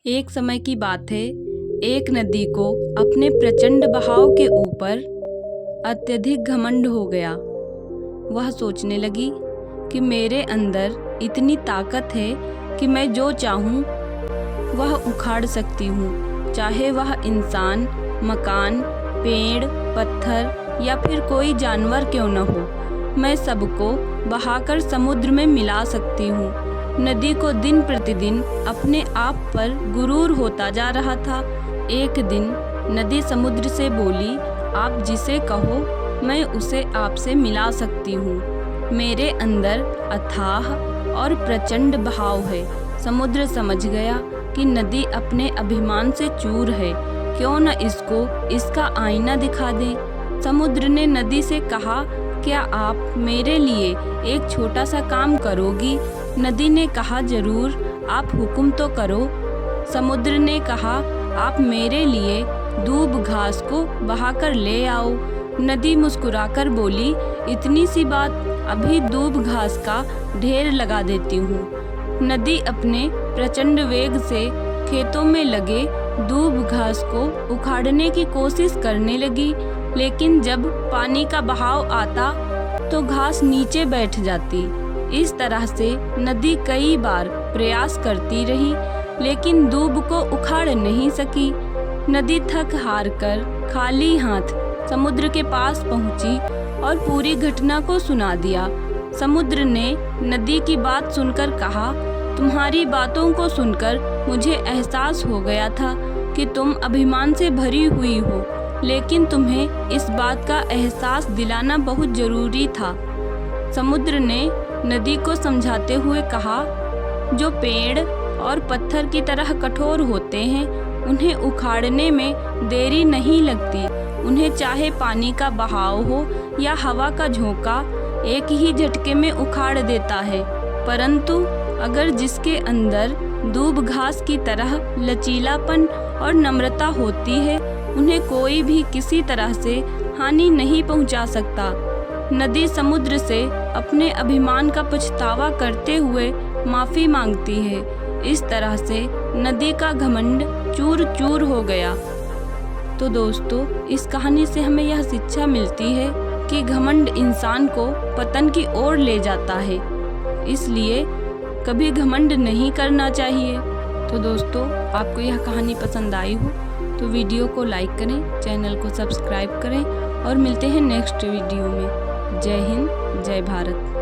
एक समय की बात है, एक नदी को अपने प्रचंड बहाव के ऊपर अत्यधिक घमंड हो गया। वह सोचने लगी कि मेरे अंदर इतनी ताकत है कि मैं जो चाहूँ वह उखाड़ सकती हूँ, चाहे वह इंसान, मकान, पेड़, पत्थर या फिर कोई जानवर क्यों न हो। मैं सबको बहाकर समुद्र में मिला सकती हूँ। नदी को दिन प्रतिदिन अपने आप पर गुरूर होता जा रहा था। एक दिन नदी समुद्र से बोली, आप जिसे कहो मैं उसे आपसे मिला सकती हूँ। मेरे अंदर अथाह और प्रचंड बहाव है। समुद्र समझ गया कि नदी अपने अभिमान से चूर है, क्यों न इसको इसका आईना दिखा दें। समुद्र ने नदी से कहा, क्या आप मेरे लिए एक छोटा सा काम करोगी? नदी ने कहा, जरूर, आप हुक्म तो करो। समुद्र ने कहा, आप मेरे लिए दूब घास को बहाकर ले आओ। नदी मुस्कुराकर बोली, इतनी सी बात, अभी दूब घास का ढेर लगा देती हूँ। नदी अपने प्रचंड वेग से खेतों में लगे दूब घास को उखाड़ने की कोशिश करने लगी, लेकिन जब पानी का बहाव आता तो घास नीचे बैठ जाती। इस तरह से नदी कई बार प्रयास करती रही, लेकिन दूब को उखाड़ नहीं सकी। नदी थक हार कर खाली हाथ समुद्र के पास पहुंची और पूरी घटना को सुना दिया। समुद्र ने नदी की बात सुनकर कहा, तुम्हारी बातों को सुनकर मुझे एहसास हो गया था कि तुम अभिमान से भरी हुई हो, लेकिन तुम्हें इस बात का एहसास दिलाना बहुत जरूरी था। समुद्र ने नदी को समझाते हुए कहा, जो पेड़ और पत्थर की तरह कठोर होते हैं, उन्हें उखाड़ने में देरी नहीं लगती। उन्हें चाहे पानी का बहाव हो या हवा का झोंका, एक ही झटके में उखाड़ देता है। परंतु अगर जिसके अंदर दूब घास की तरह लचीलापन और नम्रता होती है, उन्हें कोई भी किसी तरह से हानि नहीं पहुंचा सकता। नदी समुद्र से अपने अभिमान का पछतावा करते हुए माफ़ी मांगती है। इस तरह से नदी का घमंड चूर चूर हो गया। तो दोस्तों, इस कहानी से हमें यह शिक्षा मिलती है कि घमंड इंसान को पतन की ओर ले जाता है, इसलिए कभी घमंड नहीं करना चाहिए। तो दोस्तों, आपको यह कहानी पसंद आई हो तो वीडियो को लाइक करें, चैनल को सब्सक्राइब करें और मिलते हैं नेक्स्ट वीडियो में। जय हिंद, जय भारत।